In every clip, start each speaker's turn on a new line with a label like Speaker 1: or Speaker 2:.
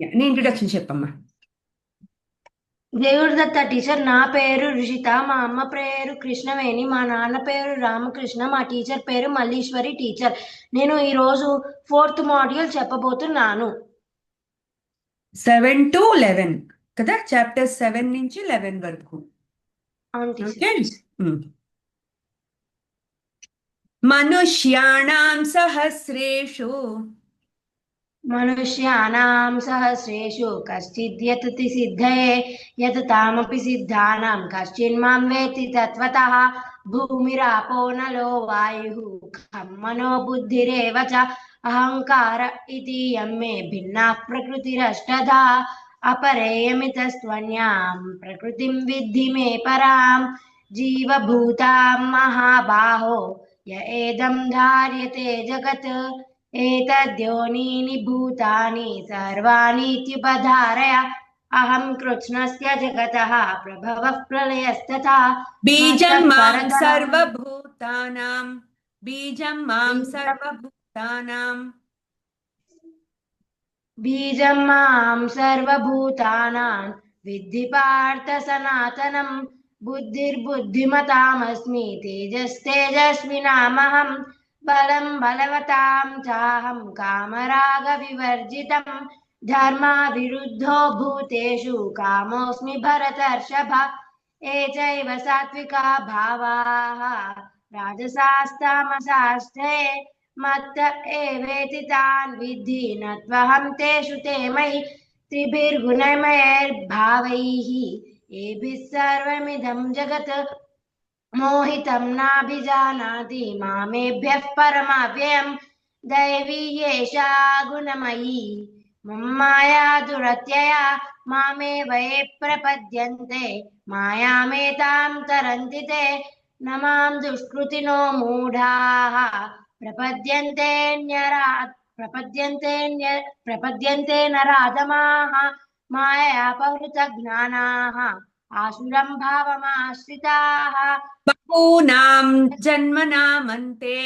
Speaker 1: నీ ఇంట్రొడక్షన్ చెప్పమ్మా.
Speaker 2: దేవుడిదత్త టీచర్. నా పేరు రుషిత. మా అమ్మ పేరు కృష్ణవేణి. మా నాన్న పేరు రామకృష్ణ. మా టీచర్ పేరు మల్లీశ్వరి టీచర్. నేను ఈరోజు ఫోర్త్ మాడ్యూల్ చెప్పబోతున్నాను.
Speaker 1: 7 to 11 కదా, చాప్టర్ 7 నుంచి 11 వరకు.
Speaker 2: అవును టీచర్.
Speaker 1: ఓకే. మనుష్యాణం సహస్రేషు
Speaker 2: మనుష్యానాం సహస్రేషు కశ్చిద్యతతి సిద్ధయే యతతామపి సిద్ధానాం కశ్చిన్మాం వేత్తి తత్వతః. భూమిరాపో నలో వాయుః ఖం మనో బుద్ధిరేవ చ అహంకార ఇతీయం మే భిన్నాః ప్రకృతిరష్టధా. అపరేయమితస్త్వన్యాం ప్రకృతిం విద్ధి మే పరాం. జీవభూతాం మహాబాహో య ఏదం ధార్యతే జగత్. एतद्योनीनि भूतानि सर्वाणीत्युपधारय अहं कृत्स्नस्य जगतः प्रभवः प्रलयस्तथा
Speaker 1: బీజం
Speaker 2: मत्तः
Speaker 1: మాం
Speaker 2: परतरं
Speaker 1: సర్వభూతానాం బీజం మాం సర్వభూతానాం
Speaker 2: बीजं मां सर्वभूतानां विद्धि पार्थ सनातनं. बुद्धिर्बुद्धिमतामस्मि तेजस्तेजस्विनामहं. बलं बलवतां चाहं कामरागविवर्जितं. धर्माविरुद्धो भूतेषु कामोऽस्मि भरतर्षभ. ये चैव सात्विका भावाः राजसास्तामसास्ते मत्त एवेति तान् विद्धि न त्वहं तेषु ते मयि. त्रिभिर्गुणमयैर्भावैः एभिः सर्वमिदं जगत् मोहितं नाभिजानाति मामेभ्यः परमव्ययं. दैवी एषा गुणमयी मम माया दुरत्यया. मामेव ये प्रपद्यन्ते मायामेतां तरन्ति ते. न मां दुष्कृतिनो मूढाः प्रपद्यन्ते नराधमाः. माययापहृतज्ञानाः आसुरं भावमाश्रिताः.
Speaker 1: బహూనాం జన్మనామంతే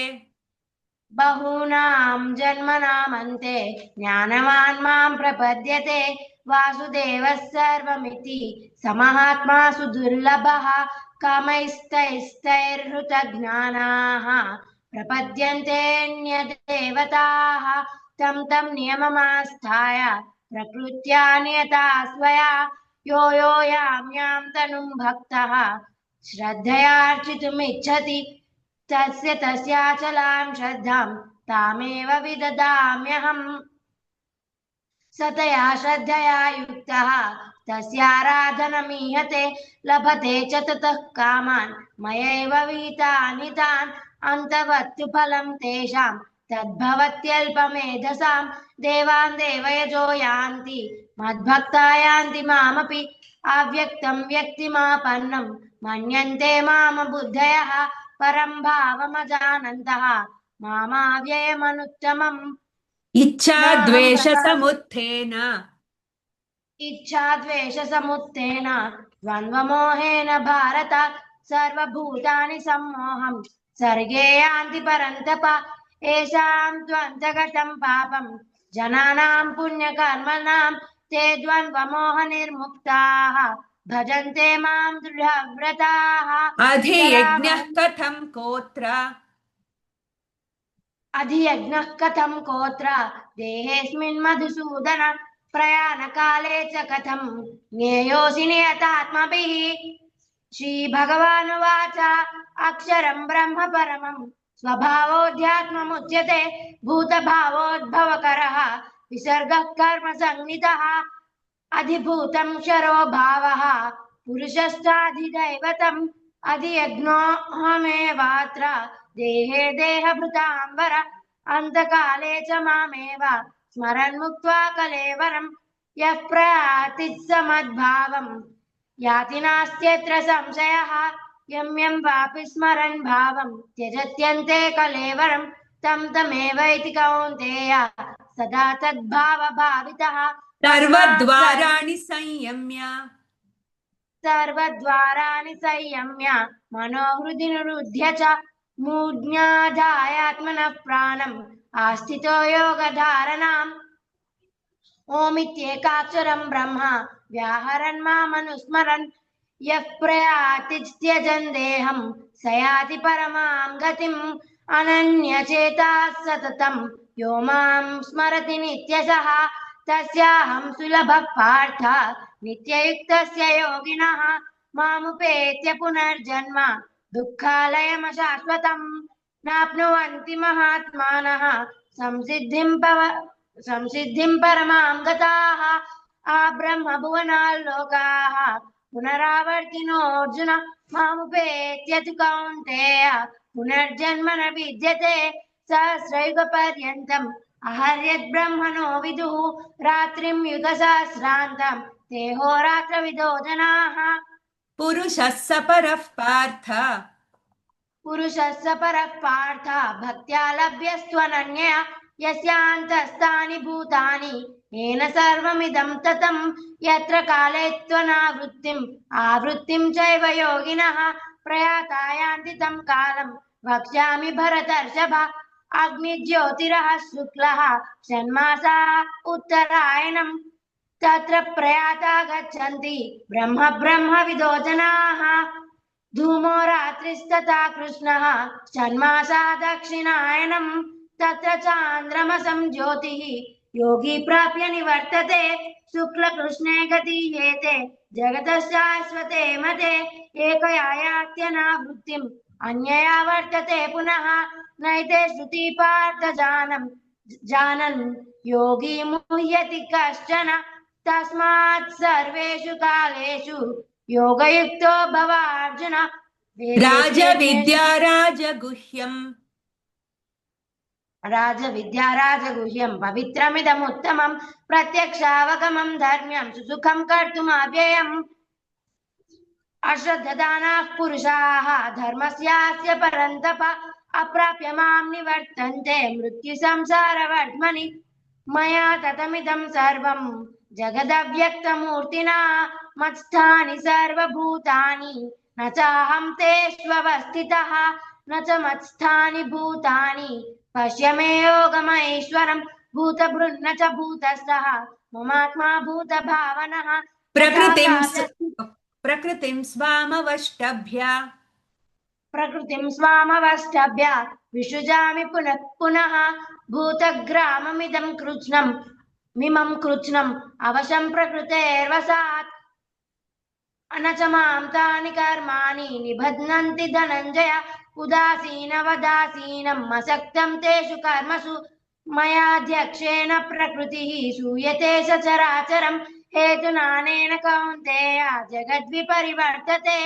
Speaker 2: बहूनां जन्मनामन्ते ज्ञानवान् मां प्रपद्यते. वासुदेवः सर्वमिति समहात्मा सुदुर्लभः. कामैस्तैस्तैर्हृतज्ञानाः प्रपद्यन्तेऽन्यदेवताः. तं तं नियममास्थाय प्रकृत्या नियता स्वया. यो यो यां यां तनुं भक्तः श्रद्धयार्चितुमिच्छति तस्य तस्याचलां श्रद्धां तामेव विददाम्यहम्. सतया श्रद्धया युक्तः तस्याराधनमीहते लभते च ततः कामान् मयैव वीतानि तान्. अन्तवत्तु फलं तेषां तद्भवत्यल्पमेधसां. देवान् देवयजो यान्ति मद्भक्ता यान्ति मामपि. अव्यक्तं व्यक्तिमापन्नं मन्यन्ते माम बुद्धयः. परं भावमजानन्तः मामाव्ययमनुत्तमम्.
Speaker 1: ఇచ్చా
Speaker 2: नाहं
Speaker 1: ద్వేష
Speaker 2: प्रकाश
Speaker 1: సముత్థేన
Speaker 2: इच्छाद्वेषसमुत्थेन द्वन्द्वमोहेन भारत. सर्वभूतानि सम्मोहं सर्गे यान्ति परन्तप. येषां द्वन्द्वगतं पापं जनानां पुण्यकर्मणां ते द्वन्द्वमोहनिर्मुक्ताः भजन्ते मां दृढव्रताः.
Speaker 1: అధియజ్ఞ
Speaker 2: जरामरणं
Speaker 1: కథం కోత్ర
Speaker 2: अधियज्ञः कथं कोत्र देहेऽस्मिन् मधुसूदन. प्रयाणकाले च कथं ज्ञेयोऽसि नियतात्मभिः. श्रीभगवानुवाच अक्षरं ब्रह्म परमं स्वभावोऽध्यात्ममुच्यते. भूतभावोद्भवकरः विसर्गः कर्म संज्ञितः. अधिभूतं क्षरो भावः पुरुषश्चाधिदैवतम्. अधियज्ञोऽहमेवात्र देहे देहभृताम्बर. अन्तकाले च मामेव स्मरन् मुक्त्वा कलेवरं. यः प्रयाति स मद्भावं याति नास्त्यत्र संशयः. यं यं वापि स्मरन् भावं त्यजत्यन्ते कलेवरं. तं तमेवैति कौन्तेय सदा तद्भावभावितः. तस्मात्
Speaker 1: సర్వద్వారాణి సంయమ్య
Speaker 2: सर्वद्वाराणि संयम्य मनोहृदि निरुध्य च मूढ्याधायात्मनः प्राणम् आस्थितो योगधारणाम्. ओमित्येकाक्षरं ब्रह्म व्याहरन् मामनुस्मरन् यः प्रयाति त्यजन् देहं स याति परमां गतिम् अनन्यचेताः सततं यो मां स्मरति नित्यशः तस्याहं सुलभः पार्थ नित्ययुक्तस्य योगिनः मामुपेत्य पुनर्जन्म दुःखालयमशाश्वतम् नाप्नुवन्ति महात्मानः संसिद्धिं परमां गताः आब्रह्मभुवनाल्लोकाः पुनरावर्तिनोऽर्जुन मामुपेत्य तु कौन्तेय पुनर्जन्म न विद्यते सहस्रयुगपर्यन्तम् अहर्यद्ब्रह्मणो विदुः रात्रिं युगसहस्रान्तं ते होरात्रविदो जनाः
Speaker 1: पुरुषः स परः पार्थ
Speaker 2: पुरुषस्य परः पार्थ भक्त्या लभ्यस्त्वनन्यया यस्यान्तस्तानि भूतानि येन सर्वमिदं ततं यत्र काले त्वनावृत्तिम् आवृत्तिं चैव योगिनः प्रयाता यान्ति तं कालं वक्ष्यामि भरतर्षभ अग्निज्योतिरः शुक्लः षण्मासाः उत्तरायणम् तत्र प्रयाता गच्छन्ति ब्रह्म ब्रह्मविदो जनाः धूमो रात्रिस्तथा कृष्णः षण्मासा दक्षिणायनम् तत्र चान्द्रमसं ज्योतिः योगी प्राप्य निवर्तते शुक्लकृष्णे गतीयेते जगतः शाश्वते मते एकया यात्यनावृत्तिम् अन्यया वर्तते पुनः नैते श्रुति पार्थ जानन् योगी मुह्यति कश्चन तस्मात् सर्वेषु कालेषु योगयुक्तो भवार्जुन
Speaker 1: राजविद्या राजगुह्यम्
Speaker 2: राजविद्या राजगुह्यं पवित्रमिदमुत्तमं प्रत्यक्षावगमं धर्म्यं सुसुखं कर्तुमव्ययम् अश्रद्धदानाः पुरुषाः धर्मस्यास्य परन्तप अप्राप्य मां निवर्तन्ते मृत्युसंसारवर्त्मनि मया ततमिदं सर्वं जगदव्यक्तमूर्तिना मत्स्थानि सर्वभूतानि न चाहं तेष्वस्थितः न च मत्स्थानि भूतानि पश्य मे योगमहेश्वरं भूतभृन्न च भूतस्थः ममात्मा भूतभावनः
Speaker 1: प्रकृतिं
Speaker 2: स्वामवष्टभ्य विसृजामि पुनः पुनः भूतग्राममिदं कृत्स्नम् अवशं प्रकृतेर्वसात् न च मां तानि कर्माणि निबध्नन्ति धनञ्जय उदासीनवदासीनम् असक्तं तेषु कर्मसु मयाध्यक्षेण प्रकृतिः सूयते सचराचरम् हेतुनानेन कौन्तेय जगद्विपरिवर्तते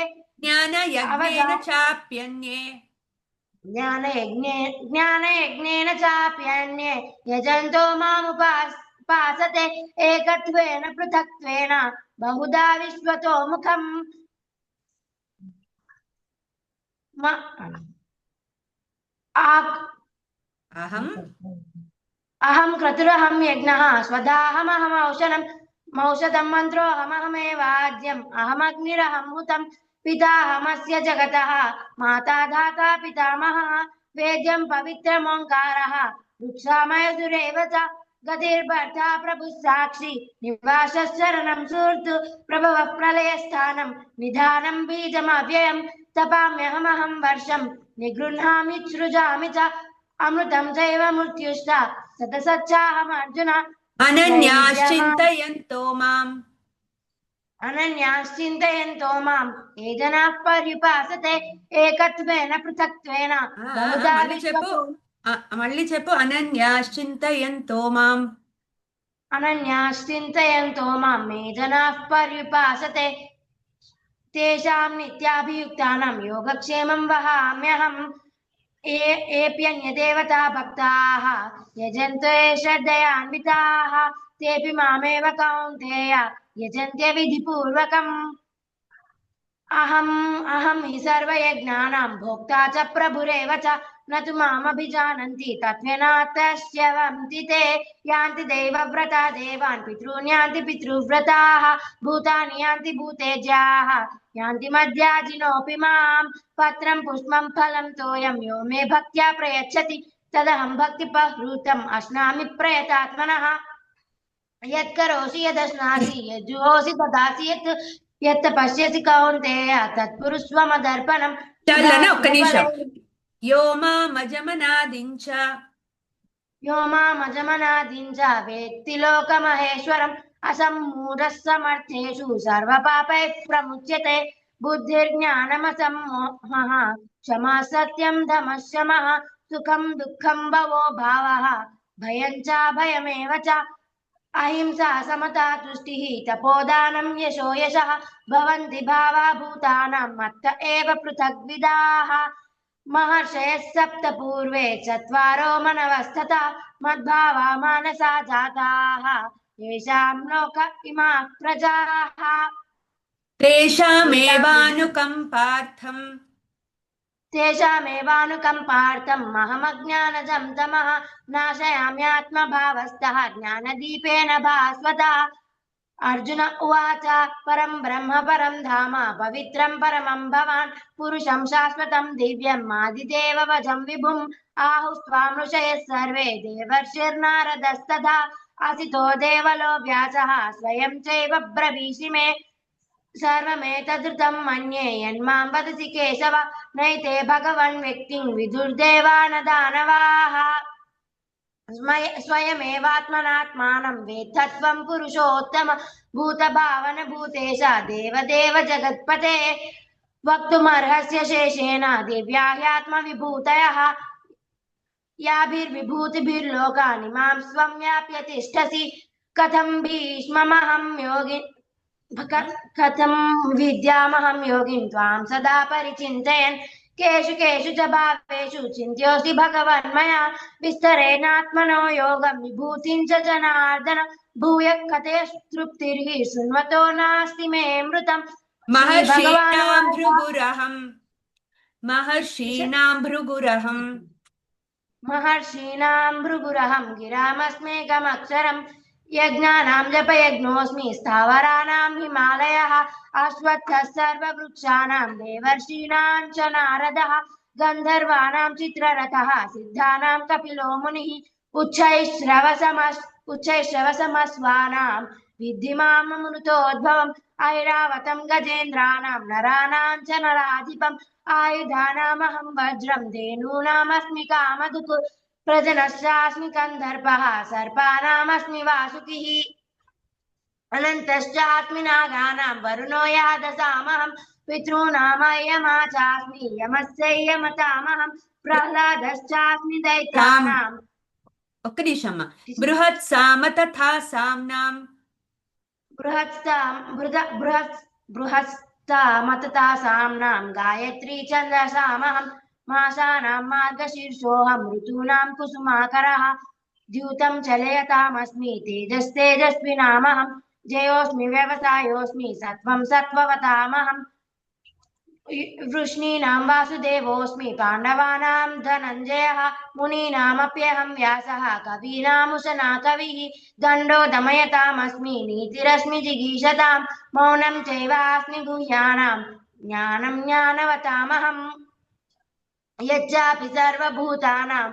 Speaker 1: ज्ञानयज्ञेन चाप्यन्ये
Speaker 2: यजन्तो मामुपासते एकत्वेन पृथक्त्वेन बहुधा विश्वतो मुखम् अहं क्रतुरहं यज्ञः स्वदाहमहमौषधं मन्त्रोऽहमहमेवाद्यम् अहमग्निरहं हुतं पिताहमस्य जगतः माता धाता पितामहः वेद्यं पवित्रमोङ्कारः वृक्षामयसुरेव च गतिर्भर्ता प्रभुः साक्षी निवासशरणं सुहृत् प्रभवः प्रलयस्थानं निधानं बीजमव्ययं तपाम्यहमहं वर्षं निगृह्णामि सृजामि च अमृतं चैव मृत्युश्च सतसच्चाहमर्जुन अनन्याश्चिन्तयन्तो माम् ये जनाः पर्युपासते एकत्वेन पृथक्त्वेन
Speaker 1: మళ్ళీ చెప్పు అనన్యాశ్చింతయంతో
Speaker 2: మాం ये जनाः पर्युपासते तेषां नित्याभियुक्तानां योगक्षेमं वहाम्यहम् एप्यन्यदेवता भक्ताः यजन्ते श्रद्धयान्विताः तेऽपि मामेव कौन्तेय यजन्त्य विधिपूर्वकम् अहं हि सर्वयज्ञानां भोक्ता च प्रभुरेव च न तु मामभिजानन्ति तत्त्वेनातश्च्यवन्ति ते यान्ति देवव्रता देवान् पितॄन् यान्ति पितृव्रताः भूतानि यान्ति भूतेज्याः यान्ति मद्याजिनोऽपि मां पत्रं पुष्पं फलं तोयं यो मे भक्त्या प्रयच्छति तदहं भक्तिपहृतम् अश्नामि प्रयतात्मनः यत्करोषि यदश्नासि यज्जुहोषि ददासि यत् पश्यसि कौन्तेय तत्कुरुष्व मदर्पणम्
Speaker 1: చల్లన ఒక్క నిమిషం.
Speaker 2: उदासीनफलैः
Speaker 1: యో మామజమనాదించ
Speaker 2: यो मामजमनादिञ्च वेत्ति लोकमहेश्वरम् असम्मूढः समर्थेषु सर्वपापैः प्रमुच्यते बुद्धिर्ज्ञानमसम्मोहः क्षमा सत्यं दमः शमः सुखं दुःखं भवो भावः भयं च भयमेव च अहिंसा समता तुष्टिः तपोदानं यशो यशः भवन्ति भावा भूतानां मत्त एव पृथग्विदाः महर्षयः सप्त पूर्वे चत्वारो मनवस्तथा मद्भावा मानसा जाताः येषां लोक इमाः प्रजाः
Speaker 1: తేషామేవానుకంపార్థం
Speaker 2: तेषामेवानुकम्पार्थम् अहमज्ञानजं तमः नाशयाम्यात्मभावस्थः ज्ञानदीपेन भास्वता अर्जुन उवाच परं ब्रह्म परं धाम पवित्रं परमं भवान् पुरुषं शाश्वतं दिव्यम् आदिदेववजं विभुम् आहुस्त्वां ऋषयः सर्वे देवर्षिर्नारदस्तथा असितो देवलो व्यासः स्वयं चैव ब्रवीषि मे सर्वमेतदृतं मन्ये यन्मां वदसि केशव नैते भगवन् व्यक्तिं विदुर्देवान दानवाः स्वयमेवात्मनात्मानं वेत्थत्वं पुरुषोत्तम भूतभावन भूतेश देवदेव जगत्पते वक्तुमर्हस्य शेषेण दिव्या ह्यात्मविभूतयः याभिर्विभूतिभिर्लोकानि मां स्वं व्याप्य तिष्ठसि कथं भीष्ममहं योगि कथं विद्यामहं योगिं त्वां सदा परिचिन्तयन् केषु केषु च भावेषु चिन्त्योऽसि भगवन् मया विस्तरेणात्मनो योगं विभूतिं च जनार्दन भूयः कथय तृप्तिर्हि शृण्वतो नास्ति मे मृतम्
Speaker 1: మహర్షీణాం భృగురహం
Speaker 2: महर्षीणां भृगुरहं गिरामस्मेकमक्षरम् यज्ञानां जपयज्ञोऽस्मि स्थावराणां हिमालयः अश्वत्थः सर्ववृक्षाणां देवर्षीणां च नारदः गन्धर्वाणां चित्ररथः सिद्धानां कपिलो मुनिः उच्चैश्रवसमस्वानां विद्धि माममृतोद्भवम् ऐरावतं गजेन्द्राणां नराणां च नराधिपम् आयुधानामहं वज्रं धेनूनामस्मि कामधुक् प्रजनश्चास्मि कन्दर्पः सर्पाणामस्मि वासुकिः अनन्तश्चास्मि नागानां वरुणो यादसामहं पितॄणामयमाचास्मि यमस्य यमतामहं प्रह्लादश्चास्मि दैत्यानां
Speaker 1: ఒక్క నిమిషం అమ్మ. బృహత్ సామ తథా సామ్నాం
Speaker 2: बृहस्तामततासाम्नां गायत्री छन्दसामहं मासानां मार्गशीर्षोऽहं ऋतूनां कुसुमाकरः द्यूतं चलयतामस्मि तेजस्तेजस्विनामहं जयोऽस्मि व्यवसायोऽस्मि सत्त्वं सत्त्ववतामहं वृष्णीनां वासुदेवोऽस्मि पाण्डवानां धनञ्जयः मुनीनामप्यहं व्यासः कवीनामुशना कविः दण्डो दमयतामस्मि नीतिरस्मि जिगीषतां मौनं चैवास्मि गुह्यानां ज्ञानं ज्ञानवतामहम् यच्चापि सर्वभूतानां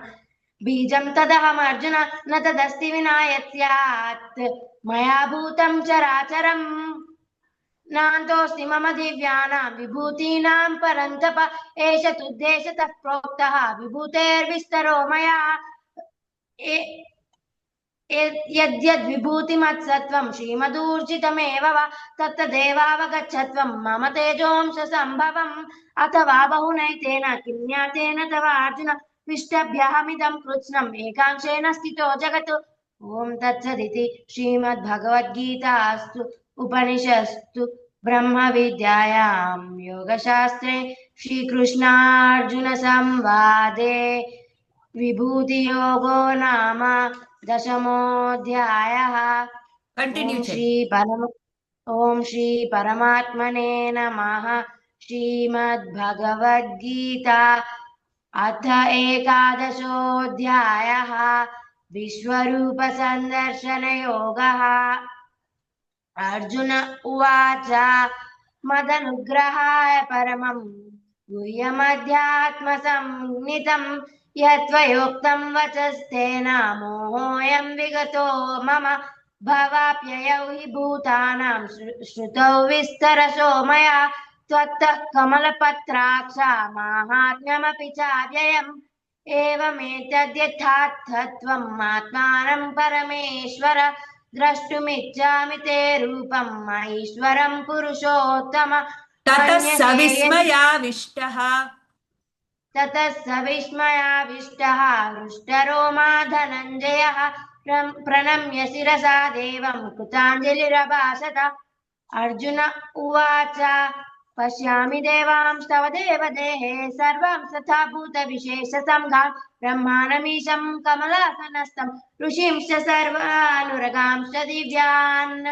Speaker 2: बीजं तदहमर्जुन न तदस्ति विना यत् स्यात् मया भूतं चराचरम् नान्तोऽस्ति मम दिव्यानां विभूतीनां परन्तप एष तुद्देशतः प्रोक्तः विभूतेर्विस्तरो मया यद्यद्विभूतिमत्सत्त्वं श्रीमदूर्जितमेव वा तत्तदेवावगच्छत्वं मम तेजोंशसम्भवम् अथवा बहुनैतेन किं ज्ञातेन तव अर्जुन पृष्ठभ्यहमिदं कृत्स्नम् एकांशेन स्थितो जगत् ॐ तत्सदिति श्रीमद्भगवद्गीतास्तु उपनिषत्सु ब्रह्मविद्यायां योगशास्त्रे श्रीकृष्णार्जुनसंवादे विभूतियोगो नाम दशमोऽध्यायः। ॐ श्री परमात्मने नमः। श्रीमद्भगवद्गीता अथ एकादशोऽध्यायः विश्वरूपसन्दर्शनयोगः। अर्जुन उवाच मदनुग्रहाय परमं गुह्यमध्यात्मसंज्ञितं यत्त्वयोक्तं वचस्तेन मोहोऽयं विगतो मम भवाप्ययौ हि भूतानां श्रुतौ विस्तरशो मया त्वत्तः कमलपत्राक्षा माहात्म्यमपि चाव्ययम् एवमेतद्यथार्थत्वम् आत्मानं परमेश्वर द्रष्टुमिच्छामि ते रूपं महीश्वरं पुरुषोत्तम
Speaker 1: ततः स
Speaker 2: मन्यसे यदि
Speaker 1: विस्मयाविष्टः
Speaker 2: ततः स विस्मयाविष्टः हृष्टरोमा धनञ्जयः प्रणम्य शिरसा देवं कृताञ्जलिरभाषत अर्जुन उवाच पश्यामि देवांस्तव देवदेहे सर्वं तथा भूतविशेषसङ्घां ब्रह्माणमीशं कमलासनस्थं ऋषींश्च सर्वानुरगांश्च दिव्यान्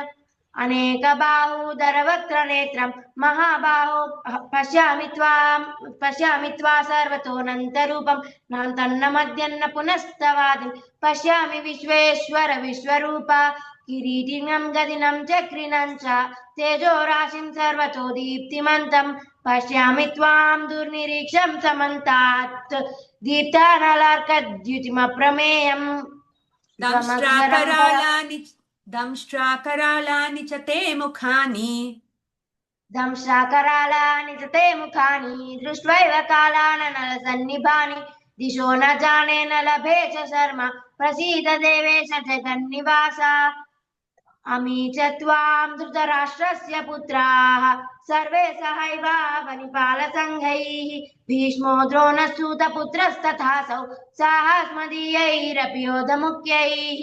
Speaker 2: अनेकबाहूदरवक्त्रनेत्रं महाबाहो पश्यामि त्वा सर्वतोऽनन्तरूपं नान्तन्न मध्यन्न पुनस्तवादिं पश्यामि विश्वेश्वर विश्वरूपा किरीटिनं गदिनं चक्रिणं च तेजोराशिं सर्वतो दीप्तिमन्तं पश्यामि त्वां दुर्निरीक्षं समन्तात् दीप्तानलार्कद्युतिमप्रमेयम्
Speaker 1: दंष्ट्राकरालानि च ते मुखानि
Speaker 2: दंशाकरालानि च ते मुखानि दृष्ट्वैव कालानलसन्निभानि दिशो न जाने न लभे च शर्मा प्रसीद देवेश जगन्निवास अमी च त्वां धृतराष्ट्रस्य पुत्राः सर्वे सहैवावनिपालसङ्घैः भीष्मो द्रोणसूतपुत्रस्तथासौ साहस्मदीयैरपि योधमुख्यैः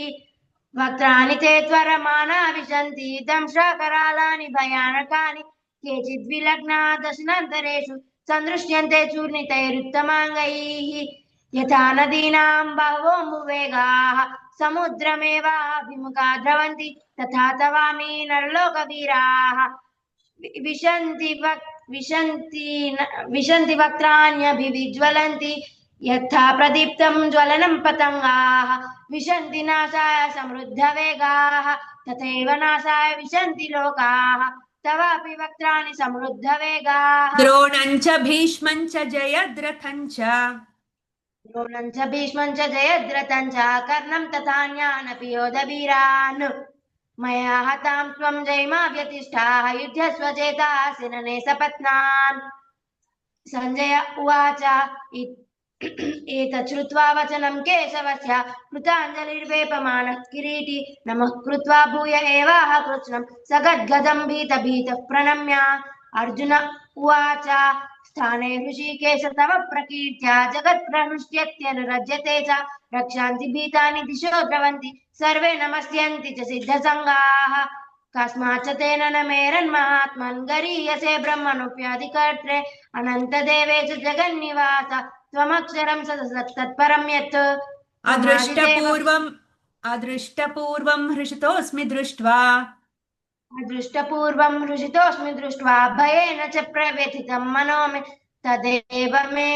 Speaker 2: वक्त्राणि ते त्वरमाणा विशन्ति दंष्ट्राकरालानि भयानकानि केचिद्विलग्ना दशनान्तरेषु सन्दृश्यन्ते चूर्णितैरुत्तमाङ्गैः यथा नदीनां बहवोऽम्बुवेगाः समुद्रमेवाभिमुखा द्रवन्ति तथा तवामि नरलोकवीराः विशन्ति वक्त्राण्यभिविज्वलन्ति यथा प्रदीप्तं ज्वलनं पतङ्गाः विशन्ति नाशाय समृद्धवेगाः तथैव नाशाय विशन्ति लोकाः तवापि वक्त्राणि समृद्धवेगाः
Speaker 1: द्रोणं च भीष्मं च जयद्रथं च
Speaker 2: द्रोणं च भीष्मं च जयद्रथं च कर्णं तथान्यानपि योधवीरान् मया हतां त्वं जयिमा व्यतिष्ठाः युध्यस्व चेतासि नने सपत्नान् सञ्जय उवाच एतत् श्रुत्वा वचनं केशवस्य कृताञ्जलिर्वेपमानः किरीटी नमः कृत्वा भूय एवाह कृत्स्नं सगद्गदं भीतः प्रणम्य अर्जुन उवाच स्थाने हृषीकेश तव प्रकीर्त्या जगत्प्रहृष्यत्यनुरज्यते च रक्षान्ति भीतानि दिशो द्रवन्ति सर्वे नमस्यन्ति च सिद्धसङ्गाः कस्माच्च तेन न मेरन्महात्मन् गरीयसे ब्रह्मणोऽप्याधिकर्त्रे अनन्तदेवेश जगन्निवास त्वमक्षरं सत्तत्परं यत्
Speaker 1: अदृष्टपूर्वं हृषितोऽस्मि दृष्ट्वा
Speaker 2: अदृष्टपूर्वं हृषितोऽस्मि दृष्ट्वा भयेन च प्रव्यथितं मनो मे तदेव मे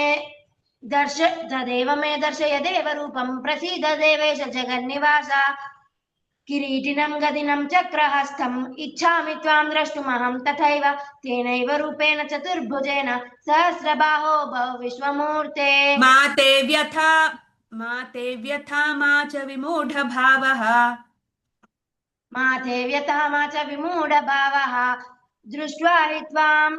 Speaker 2: दर्शय देवरूपं प्रसीद देवेश जगन्निवास किरीटिनं गदिनं चक्रहस्तम् इच्छामि त्वां द्रष्टुमहं तथैव तेनैव रूपेण चतुर्भुजेन सहस्रबाहो भव विश्वमूर्ते
Speaker 1: मा ते व्यथा मा च विमूढभावः
Speaker 2: मा ते व्यथा मा च विमूढभावः दृष्ट्वा हि त्वां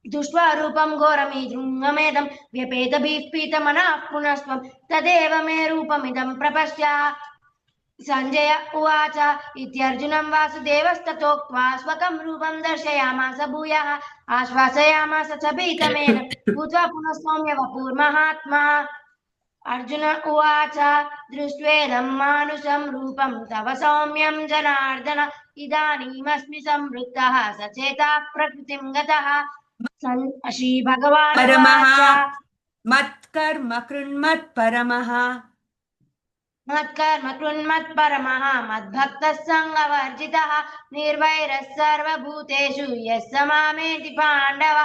Speaker 2: दृष्ट्वा रूपं घोरमीदृङ्गमेदं व्यपेतभिः पीतमनः पुनस्त्वं तदेव मे रूपमिदं प्रपश्य सञ्जय उवाच इत्यर्जुनं वासुदेवस्ततोक्त्वा स्वकं रूपं दर्शयामास भूयः आश्वासयामास च भीतमेन भूत्वा पुनः सौम्य वपुर्महात्मा अर्जुन उवाच दृष्ट्वेदं मानुषं रूपं तव सौम्यं जनार्दन इदानीमस्मि संवृत्तः सचेताः प्रकृतिं गतः श्रीभगवानुवाच
Speaker 1: मत्कर्म कृन्मत्परमः
Speaker 2: मत्कर्म कृन्मत्परमः मद्भक्तः सङ्गवर्जितः निर्वैरः सर्वभूतेषु यः स मामेति पाण्डव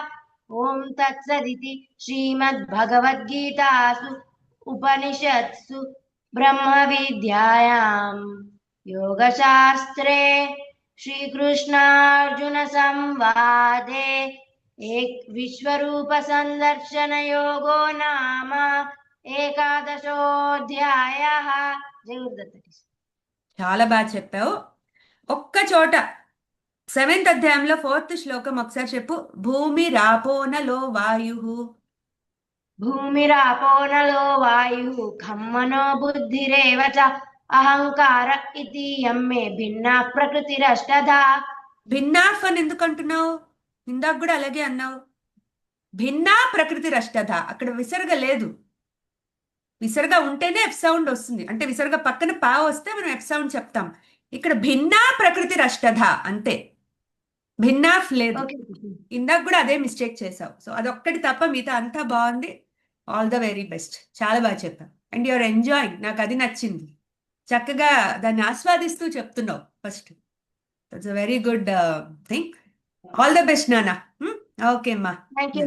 Speaker 2: ॐ तत्सदिति श्रीमद्भगवद्गीतासु उपनिषत्सु ब्रह्मविद्यायां योगशास्त्रे श्रीकृष्णार्जुनसंवादे विश्वरूपसन्दर्शनयोगो नाम एकादशोऽध्यायः। जय गुरुदत्त।
Speaker 1: చాలా బాగా చెప్పావు. ఒక్క చోట 7th అధ్యాయంలో 4th శ్లోకం ఒకసారి చెప్పు. భూమి రాపోనలో వాయు.
Speaker 2: భూమిరాపో నలో వాయుః ఖం మనో బుద్ధిరేవ చ అహంకార ఇతి యమ్మే భిన్నా ప్రకృతిరష్టధా.
Speaker 1: భిన్నాఫ్ అని ఎందుకు అంటున్నావు? ఇందాక కూడా అలాగే అన్నావు. భిన్నా ప్రకృతి రష్టధ, అక్కడ విసర్గ లేదు. విసర్గ ఉంటేనే ఎఫ్ సౌండ్ వస్తుంది. అంటే విసర్గ పక్కన పా వస్తే మనం ఎఫ్ సౌండ్ చెప్తాం. ఇక్కడ భిన్నా ప్రకృతి రష్టధ అంతే, భిన్నాఫ్ లేదు.
Speaker 2: ఓకే.
Speaker 1: ఇందాక కూడా అదే మిస్టేక్ చేసావు. సో అదొక్కటి తప్ప మిగతా అంతా బాగుంది. ఆల్ ద వెరీ బెస్ట్. చాలా బాగా చెప్పావు. అండ్ యువర్ ఎంజాయింగ్, నాకు అది నచ్చింది. చక్కగా దాన్ని ఆస్వాదిస్తూ చెప్తున్నావు first. That's a very good thing. All the best నాన్న. ఓకే అమ్మా.
Speaker 2: Thank you.